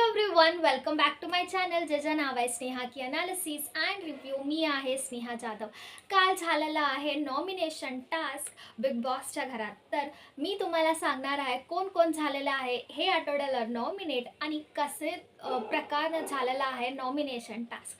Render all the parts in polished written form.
Everyone, welcome back to my channel ज्याचं नाव आहे स्नेहा की अनालिसिस अँड रिव्ह्यू. मी आहे स्नेहा जाधव. काल झालेला आहे नॉमिनेशन टास्क बिग बॉसच्या घरात. तर मी तुम्हाला सांगणार आहे कोण कोण झालेलं आहे हे आठवड्याला नॉमिनेट आणि कसे प्रकार झालेला आहे नॉमिनेशन टास्क.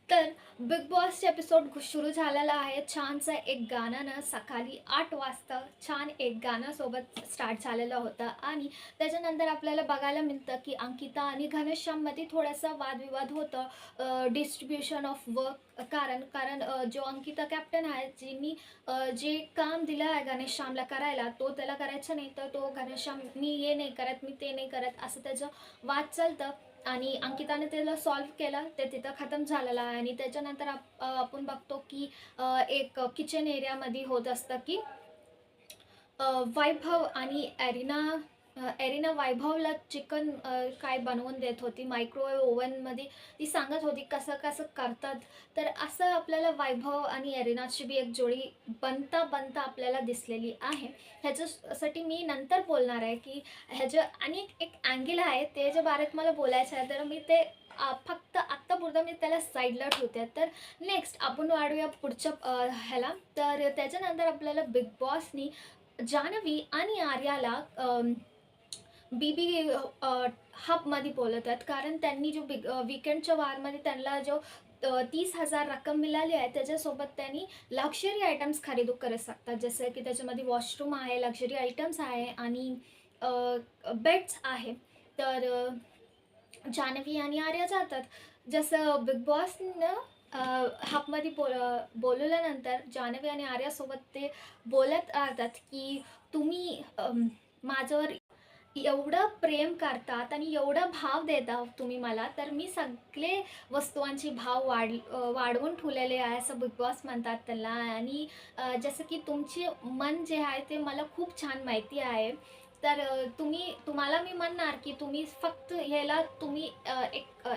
तर बिग बॉसचे एपिसोड सुरू झालेला आहे. छानसं एक गाणं सकाळी 8 वाजता छान एक गाणं सोबत स्टार्ट झालेलं होतं आणि त्याच्यानंतर आपल्याला बघायला मिळतं की अंकिता आणि घनश्याममध्ये थोडासा वादविवाद होतं डिस्ट्रीब्युशन ऑफ वर्क. कारण कारण जो अंकिता कॅप्टन आहे, ज्यांनी जे काम दिलं आहे घनश्यामला करायला, तो त्याला करायचं नाही, तर तो घनश्याम मी हे नाही करत, मी ते नाही करत, असं त्याचं वाद चालतं. आणि अंकिताने त्याला सॉल्व्ह केलं, ते तिथं खतम झालेलं आहे. आणि त्याच्यानंतर आपण बघतो की एक किचन एरियामध्ये होत असतं की वैभव आणि एरिना वैभवला चिकन काय बनवून देत होती मायक्रोवेव्ह ओव्हनमध्ये. ती सांगत होती कसं कसं करतात. तर असं आपल्याला वैभव आणि एरिनाची बी एक जोडी बनता बनता आपल्याला दिसलेली आहे. ह्याच्यासाठी मी नंतर बोलणार आहे की ह्याचं आणि एक अँगल आहे त्याच्या बारेत मला बोलायचं आहे, तर मी ते फक्त आत्तापुरतं मी त्याला साईडला ठेवते. तर नेक्स्ट आपण वाढूया पुढच्या ह्याला. तर त्याच्यानंतर आपल्याला बिग बॉसनी जान्हवी आणि आर्याला बीबी हबमध्ये बोलत आहेत. कारण त्यांनी जो वीकेंडच्या वारमध्ये त्यांना जो 30,000 रक्कम मिळाली आहे, त्याच्यासोबत त्यांनी लक्झरी आयटम्स खरेदी करू शकतात. जसं की त्याच्यामध्ये वॉशरूम आहे, लक्झरी आयटम्स आहे आणि बेड्स आहे. तर जान्हवी आणि आर्या जातात. जसं बिग बॉसनं हबमध्ये बोलवल्यानंतर जान्हवी आणि आर्यासोबत ते बोलत राहतात की तुम्ही माझ्यावर एवढं प्रेम करतात आणि एवढा भाव देता तुम्ही मला, तर मी सगळे वस्तूंची भाव वाढवून ठेवलेले आहे, असं बिग बॉस म्हणतात त्याला. आणि जसं की तुमचे मन जे आहे ते मला खूप छान माहिती आहे. तर तुम्हाला मी म्हणणार की तुम्ही फक्त ह्याला तुम्ही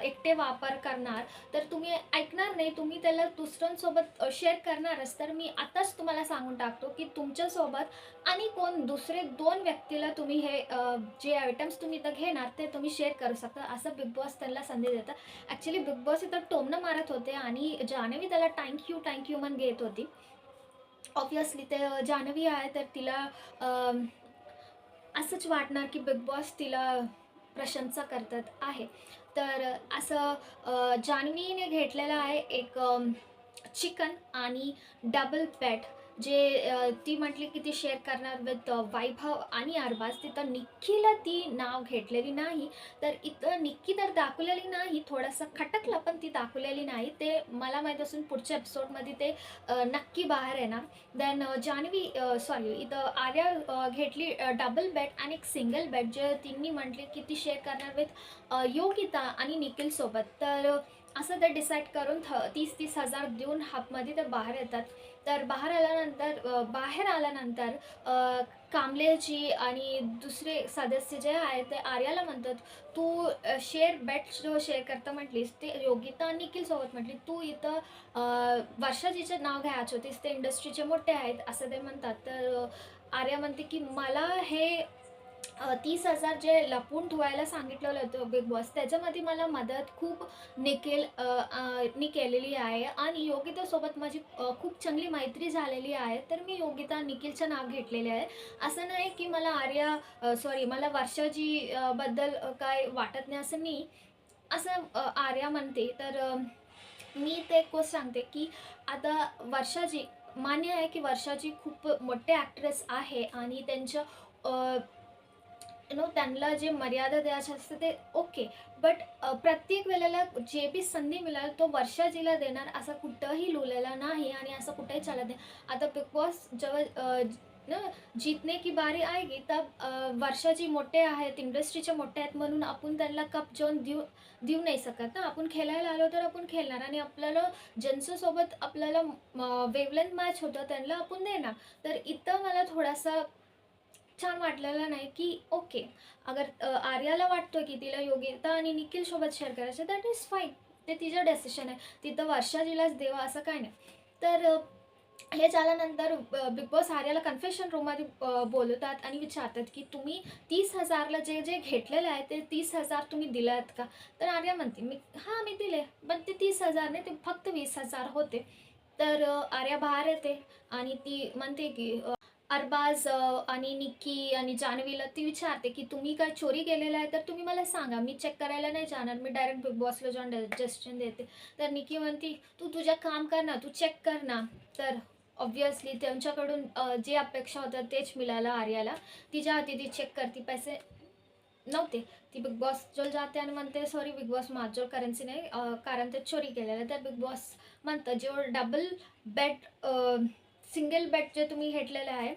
एकटे वापर करणार, तर तुम्ही ऐकणार नाही, तुम्ही त्याला दुसऱ्यांसोबत शेअर करणारच. तर मी आताच तुम्हाला सांगून टाकतो की तुमच्यासोबत आणि कोण दुसरे 2 व्यक्तीला तुम्ही हे जे आयटम्स तुम्ही इथं घेणार ते तुम्ही शेअर करू शकता, असं बिग बॉस त्यांना संधी देतं. ॲक्च्युली बिग बॉस इथं टोमणं मारत होते आणि जान्हवी त्याला थँक्यू म्हणून घेत होती. ऑब्व्हियसली ते जान्हवी आहे, तर तिला असंच वाटणार की बिग बॉस तिला प्रशंसा करतात आहे. तर असं जान्हवीने घेतलेलं आहे एक चिकन आणि डबल बेड, जे ती म्हटली की ती शेअर करणार विथ वैभव आणि अरबाज. तिथं निक्कीला ती नाव घेतलेली नाही. तर इथं निक्की तर दाखवलेली नाही, थोडंसं खटकलं पण ती दाखवलेली नाही. ते मला माहीत असून पुढच्या एपिसोडमध्ये ते नक्की बाहेर येणार. देन जान्हवी सॉरी इथं आर्या घेतली डबल बेड आणि एक सिंगल बेड, जे तिन्ही म्हटले की ती शेअर करणार विथ योगिता आणि निखिलसोबत. तर असं ते डिसाईड करून 30,000 देऊन हबमध्ये ते बाहेर येतात. तर बाहेर आल्यानंतर कांबळेजी आणि दुसरे सदस्य जे आहेत ते आर्याला म्हणतात, तू शेअर बेड जो शेअर करता म्हटलीस ते योगिता आणि निखिलसोबत म्हटली, तू इथं वर्षाजीचं नाव घ्यायचं होतीस, ते इंडस्ट्रीचे मोठे आहेत असं ते म्हणतात. तर आर्या म्हणते की मला हे 30,000 जे लपवून ठेवायला सांगितलेलं होतं बिग बॉस, त्याच्यामध्ये मला मदत खूप नी केलेली आहे आणि योगितासोबत माझी खूप चांगली मैत्री झालेली आहे. तर मी योगिता निखिलचं नाव घेतलेले आहे. असं नाही की मला मला वर्षाजी बद्दल काय वाटत नाही, असं नाही, असं आर्या म्हणते. तर मी ते एक गोष्ट सांगते की आता वर्षाजी, मान्य आहे की वर्षाजी खूप मोठे ॲक्ट्रेस आहे आणि त्यांच्या त्यांना जे मर्यादा द्यायचं असतं ते ओके. बट प्रत्येक वेळेला जे बी संधी मिळेल तो वर्षाजीला देणार असं कुठंही लिहिलेलं नाही आणि असं कुठेही चालत नाही. आता बिग बॉस जेव्हा न जीतने की बारी आएगी तब वर्षाजी मोठे आहेत, इंडस्ट्रीचे मोठे आहेत, म्हणून आपण त्यांना कप जाऊन देऊ नाही शकत ना. आपण खेळायला आलो तर आपण खेळणार आणि आपल्याला ज्यांच्यासोबत आपल्याला वेवलेंथ मॅच होतं त्यांना आपण देणार. तर इथं मला थोडासा छान वाटलेलं नाही की ओके, अगर आर्याला वाटतं की तिला योगिता आणि निखिलसोबत शेअर करायचं, दॅट इज फाईन, ते तिचं डेसिशन आहे. तिथं वर्षाजीलाच देवा असं काय नाही. तर हे झाल्यानंतर बिग बॉस आर्याला कन्फेशन रूममध्ये बोलवतात आणि विचारतात की तुम्ही 30,000ला जे जे घेतलेलं आहे ते 30,000 तुम्ही दिले आहेत का? तर आर्या म्हणते हां मी दिले, पण ते 30,000 नाही, ते फक्त 20,000 होते. तर आर्या बाहेर येते आणि ती म्हणते की अरबाज आणि निक्की आणि जान्हवीला ती विचारते की तुम्ही काय चोरी केलेलं आहे तर तुम्ही मला सांगा, मी चेक करायला नाही जाणार, मी डायरेक्ट बिग बॉसला जाऊन सजेशन देते. तर निक्की म्हणते तू तुझं काम कर ना, तू चेक कर ना. तर ऑब्व्हियसली त्यांच्याकडून जे अपेक्षा होत्या तेच मिळालं आर्याला. तिच्या हाती ती चेक करते, पैसे नव्हते. ती बिग बॉसजवळ जाते आणि म्हणते सॉरी बिग बॉस, माझ्याजवळ करन्सी नाही, कारण ते चोरी केलेलं. तर बिग बॉस म्हणतं जेव्हा डबल बेड, सिंगल बेड जे तुम्ही घेतलेलं आहे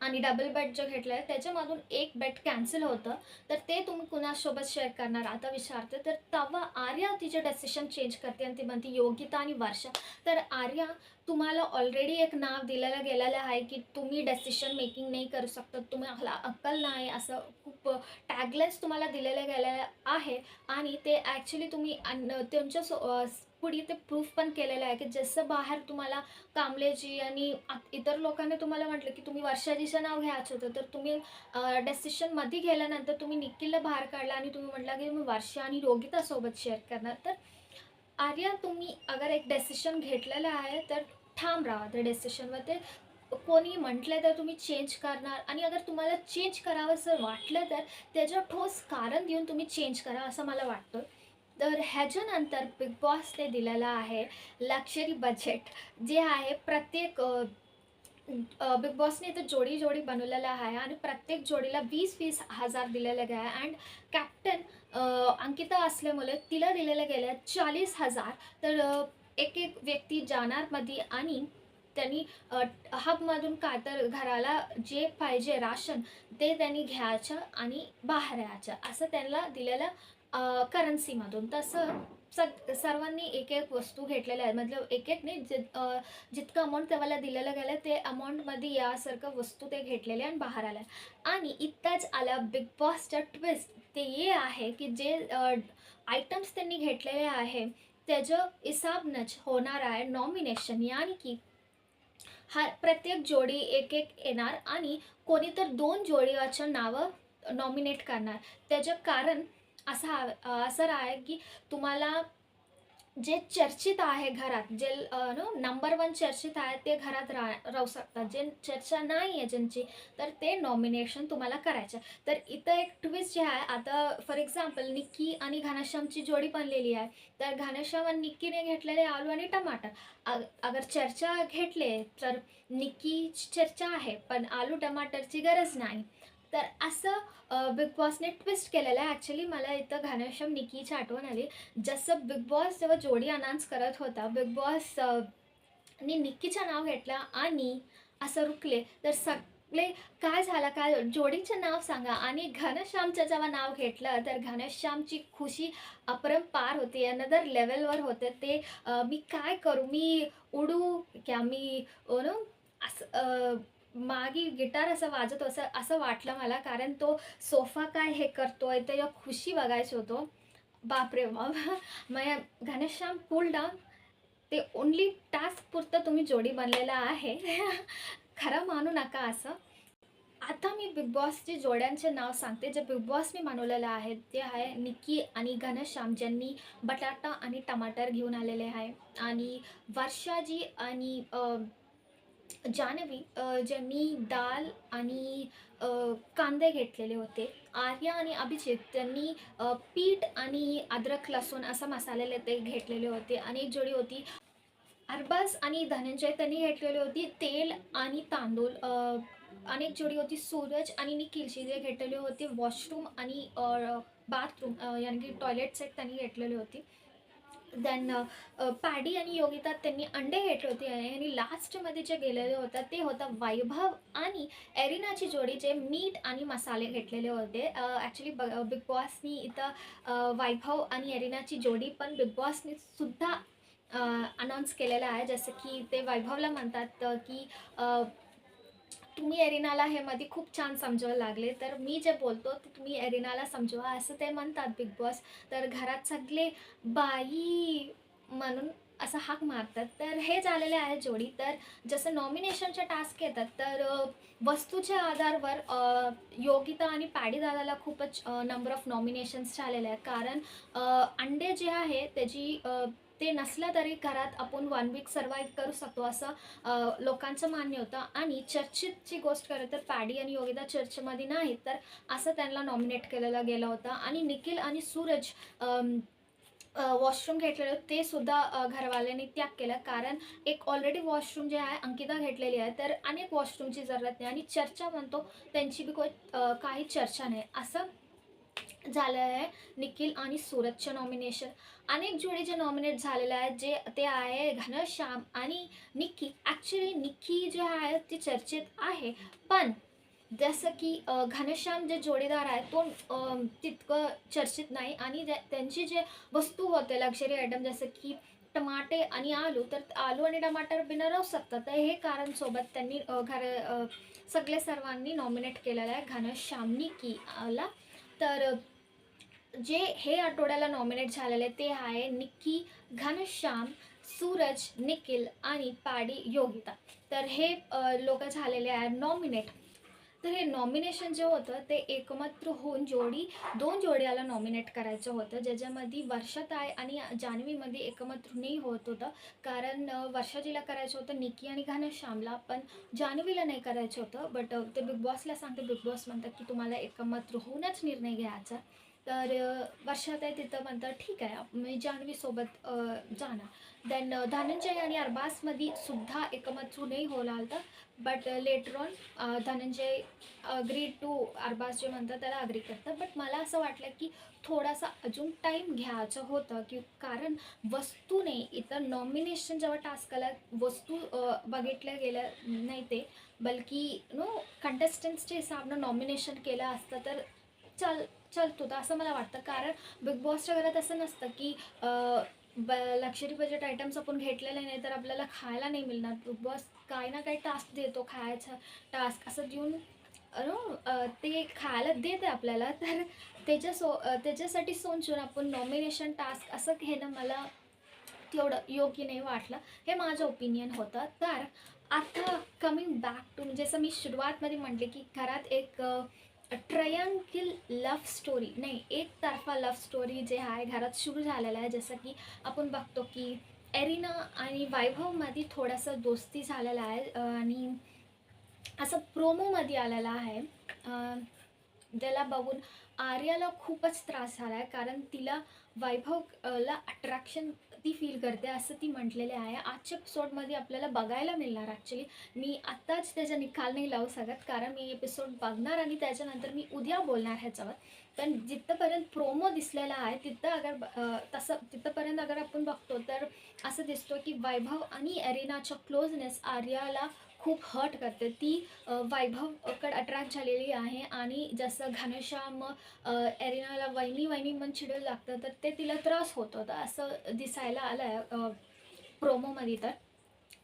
आणि डबल बेड जे घेतलं आहे त्याच्यामधून एक बेड कॅन्सल होतं, तर ते तुम्ही कुणासोबत शेअर करणार आता विचारते. तर तेव्हा आर्या तिचे डेसिशन चेंज करते आणि ती म्हणते योगिता आणि वर्षा. तर आर्या, तुम्हाला ऑलरेडी एक नाव दिलेलं गेलेलं आहे की तुम्ही डेसिशन मेकिंग नाही करू शकता, तुम्हाला अक्कल नाही, असं खूप टॅगलाईन्स तुम्हाला दिलेलं गेलेलं आहे. आणि ते ॲक्च्युली तुम्ही त्यांच्या पुढे ते प्रूफ पण केलेलं आहे की जसं बाहेर तुम्हाला कांबळेजी आणि इतर लोकांनी तुम्हाला म्हटलं की तुम्ही वर्षाजीचं नाव घ्यायचं होतं, तर तुम्ही डेसिशनमध्ये गेल्यानंतर तुम्ही निखिलला बाहेर काढला आणि तुम्ही म्हटलं की तुम्ही वर्षा आणि योगितासोबत शेअर करणार. तर आर्या, तुम्ही अगर एक डेसिशन घेतलेलं आहे तर ठाम राहा त्या डेसिशनवर. ते कोणी म्हटलं तर तुम्ही चेंज करणार, आणि अगर तुम्हाला चेंज करावंसं वाटलं तर त्याचं ठोस कारण देऊन तुम्ही चेंज करा असं मला वाटतं. तर ह्याच्यानंतर बिग बॉसने दिलेलं आहे लक्झरी बजेट, जे आहे प्रत्येक बिग बॉसने इथं जोडी जोडी बनवलेलं आहे आणि प्रत्येक जोडीला 20-20 हजार दिलेले आहे. अँड कॅप्टन अंकिता असल्यामुळे तिला दिलेलं गेलं आहे 40,000. तर एक एक व्यक्ती जाणार मध्ये आणि त्यांनी हबमधून काय तर घराला जे पाहिजे राशन ते त्यांनी घ्यायचं आणि बाहेर यायचं, असं त्यांना दिलेलं करन्सीमधून. तसं सर्वांनी एक एक वस्तू घेतलेल्या आहे, मतलब एक एक नाही, जितकं अमाऊंट तेव्हाला दिलेलं गेलं ते अमाऊंटमध्ये यासारखं वस्तू ते घेतलेले आणि बाहेर आल्या. आणि इतकाच आला बिग बॉसचा ट्विस्ट, ते हे आहे की जे आयटम्स त्यांनी घेतलेले आहे त्याचं हिसाबनंच होणार आहे नॉमिनेशन. यानी की हा प्रत्येक जोडी एक एक येणार आणि कोणी तर 2 जोडीचं नावं नॉमिनेट करणार. त्याचं कारण असं आहे की तुम्हाला जे चर्चित आहे घरात, जे नंबर 1 चर्चित आहे ते घरात राहू शकतात. जे चर्चा नाही आहे ज्यांची, तर ते नॉमिनेशन तुम्हाला करायचं. तर इथं एक ट्विस्ट जे आहे, आता फॉर एक्झाम्पल निक्की आणि घनश्यामची जोडी बनलेली आहे. तर घनश्याम आणि निक्कीने घेतलेले आलू आणि टमाटर. अगर चर्चा घेतले तर निक्कीची चर्चा आहे, पण आलू टमाटरची गरज नाही. तर असं बिग बॉसने ट्विस्ट केलेलं आहे. ॲक्च्युली मला इथं घनश्याम निक्कीची आठवण आली. जसं बिग बॉस जेव्हा जोडी अनाउन्स करत होता, बिग बॉस नी निक्कीचं नाव घेतलं आणि असं रुकले, तर सगळे काय झालं, काय जोडीचं नाव सांगा, आणि घनश्यामचं जेव्हा नाव घेतलं तर घनश्यामची खुशी अपरंपार होती, अनदर लेवलवर होते ते. मी काय करू, मी उडू क्या, मी नो असं मागे गिटार असं वाजत असं असं वाटलं मला, कारण तो सोफा काय हे करतोय ते खुशी बघायचं होतं. बापरे बाप! मग घनश्याम कूल डाऊन, ते ओन्ली टास्कपुरतं तुम्ही जोडी बनलेला आहे. खरं मानू नका असं. आता मी बिग बॉसचे जोड्यांचे नाव सांगते जे बिग बॉसने बनवलेलं आहे. ते आहे निक्की आणि घनश्याम, ज्यांनी बटाटा आणि टमाटर घेऊन आलेले आहे. आणि वर्षाजी आणि जान्हवी ज्यांनी डाळ आणि कांदे घेतलेले होते. आर्या आणि अभिजित त्यांनी पीठ आणि अद्रक लसूण असं मसालेले ते घेतलेले होते. आणि एक जोडी होती अरबाज आणि धनंजय, त्यांनी घेतलेली होती तेल आणि तांदूळ. अनेक जोडी होती सूरज आणि निखिलची, जे घेतलेले होते वॉशरूम आणि बाथरूम, यानी की टॉयलेट सेट त्यांनी घेतलेली होती. देन पॅडी आणि योगिता त्यांनी अंडे घेतले होते. आणि लास्टमध्ये जे गेलेले होतं ते होतं वैभव आणि एरिनाची जोडी, जे मीठ आणि मसाले घेतलेले होते. ॲक्च्युली बिग बॉसनी इथं वैभव आणि एरिनाची जोडी पण बिग बॉसनी सुद्धा अनाऊन्स केलेलं आहे. जसं की ते वैभवला म्हणतात की तुम्ही एरिनाला हे मध्ये खूप छान समजवायला लागले, तर मी जे बोलतो ते तुम्ही एरिनाला समजवा, असं ते म्हणतात बिग बॉस. तर घरात सगळे बाई म्हणून असं हाक मारतात. तर हे झालेले आहे जोडी. तर जसं नॉमिनेशनचे टास्क येतात तर वस्तूच्या आधारावर योगिता आणि पॅडी दादाला खूपच नंबर ऑफ नॉमिनेशन्स झालेले आहेत. कारण अंडे जे आहे त्याची ते नसलं तरी घरात आपण 1 वीक सर्व्हाइव्ह करू शकतो असं लोकांचं मान्य होतं. आणि चर्चेची गोष्ट केलं तर पॅडी आणि योगिता चर्चेमध्ये नाहीत, तर असं त्यांना नॉमिनेट केलेलं गेलं होतं. आणि निखिल आणि सूरज वॉशरूम घेतलेलं ते सुद्धा घरवाल्यांनी त्याग केला. कारण एक ऑलरेडी वॉशरूम जे आहे अंकिता घेतलेली आहे, तर अनेक वॉशरूमची जरूरत नाही. आणि चर्चा म्हणतो त्यांची बी काही चर्चा नाही असं झालं आहे. निखिल आणि सूरजचं नॉमिनेशन. अनेक जोडी जे नॉमिनेट झालेले आहेत जे ते आहे घनश्याम आणि निक्की. ॲक्च्युली निक्की जे आहे ती चर्चेत आहे, पण जसं की घनश्याम जे जोडीदार आहे तो तितकं चर्चित नाही. आणि त्यांची जे वस्तू होते लक्झरी आयटम जसं की टमाटे आणि आलू, तर आलू आणि टमाटर बिना राहू शकतात. तर हे कारण सोबत त्यांनी सगळे सर्वांनी नॉमिनेट केलेलं आहे घनश्याम निक्कीला. तर जे हे आठवड्याला नॉमिनेट झालेले ते आहे निक्की, घनश्याम, सूरज, निखिल आणि पॅडी योगिता. तर हे लोक झालेले आहे नॉमिनेट. तर हे नॉमिनेशन जे होतं ते एकत्र होऊन दोन जोड्याला नॉमिनेट करायचं होतं, ज्याच्यामध्ये वर्षाताई आणि जान्हवीमध्ये एकत्र नाही होत होतं. कारण वर्षाजीला करायचं होतं निक्की आणि घनश्यामला, पण जान्हवीला नाही करायचं होतं. बट ते बिग बॉसला सांगते, बिग बॉस म्हणतात की तुम्हाला एकत्र होऊनच निर्णय घ्यायचा. तर वर्षाताई तिथं म्हणतात ठीक आहे मी जान्हवीसोबत जाणार. देन धनंजय आणि अरबाजमध्ये सुद्धा एकत्र नाही होला होतं. But later on Dhananjay agree to Arbaaz जे म्हणतात त्याला अग्री करतात. बट मला असं वाटलं की थोडासा अजून टाईम घ्यायचं होतं की कारण वस्तूने इथं नॉमिनेशन जेव्हा टास्क आला वस्तू बघितल्या गेल्या नाही ते, बल्कि कंटेस्टंट्सच्या हिसाबनं नॉमिनेशन केलं असतं तर चलतो तर असं मला वाटतं. कारण बिग बॉसच्या घरात असं नसतं की लक्झरी बजेट आयटम्स आपण घेतलेले नाही तर आपल्याला खायला नाही मिळणार. बिग बॉस काही ना काही टास्क देतो, खायचा टास्क असं देऊन ते खायला देते आपल्याला. तर त्याच्यासाठी सोचून आपण नॉमिनेशन टास्क असं घेणं मला तेवढं योग्य नाही वाटलं. हे माझं ओपिनियन होतं. तर आता कमिंग बॅक टू जसं मी सुरुवातमध्ये म्हटले की घरात एक ट्रायंगल लव्ह स्टोरी नाही, एकतर्फा लव्ह स्टोरी जे आहे घरात सुरू झालेलं आहे. जसं की आपण बघतो की एरिना आणि वैभवमध्ये थोडंसं दोस्ती झालेला आहे आणि असं प्रोमोमध्ये आलेला आहे. त्याला बघून आर्याला खूपच त्रास झाला आहे कारण तिला वैभवला अट्रॅक्शन ती फील करते असं ती म्हटलेली आहे. आजच्या एपिसोडमध्ये आपल्याला बघायला मिळणार. ॲक्च्युली मी आत्ताच त्याचा निकाल नाही लावू शकत कारण मी एपिसोड बघणार आणि त्याच्यानंतर मी उद्या बोलणार ह्याच्यावर. पण जिथंपर्यंत प्रोमो दिसलेला आहे तिथंपर्यंत अगर आपण बघतो तर असं दिसतो की वैभव आणि एरिनाच्या क्लोजनेस आर्याला खूप हर्ट करते. ती वैभवकडे अट्रॅक्ट झालेली आहे. आणि जसं घनश्याम एरिनाला वहिनी वहिनी मन चिडू लागतं तर ते तिला त्रास होत होता असं दिसायला आलं आहे प्रोमोमध्ये.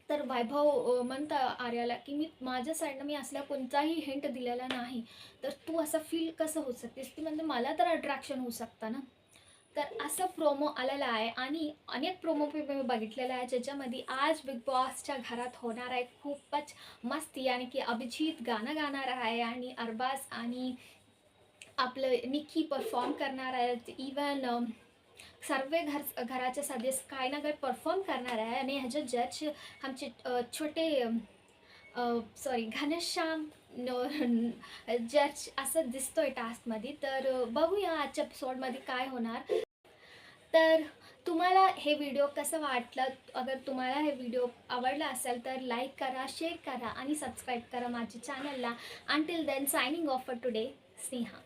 तर वैभव म्हणतं आर्याला की माझ्या साईडनं मी असला कोणताही हिंट दिलेला नाही तर तू असं फील कसं होऊ शकतेस. ती म्हणते मला तर अट्रॅक्शन होऊ शकतं ना. तर असं प्रोमो आलेला आहे आणि अनेक प्रोमो मी बघितलेला आहे ज्याच्यामध्ये आज बिग बॉसच्या घरात होणार आहे खूपच मस्त. यानी की अभिजित गाणं गाणार आहे आणि अरबाज आणि आपलं निक्की परफॉर्म करणार आहेत. इवन सर्व घराचे सदस्य काही ना काही परफॉर्म करणार आहे. आणि ह्याचे जज आमचे छोटे घनश्याम जज असं दिसतोय टास्कमध्ये. तर बघूया आजच्या एपिसोडमध्ये काय होणार. तर तुम्हाला हे व्हिडिओ कसं वाटलं. अगर तुम्हाला हे व्हिडिओ आवडला असेल तर लाईक करा, शेअर करा आणि सबस्क्राईब करा माझ्या चॅनलला. Until then signing off for today, Sneha.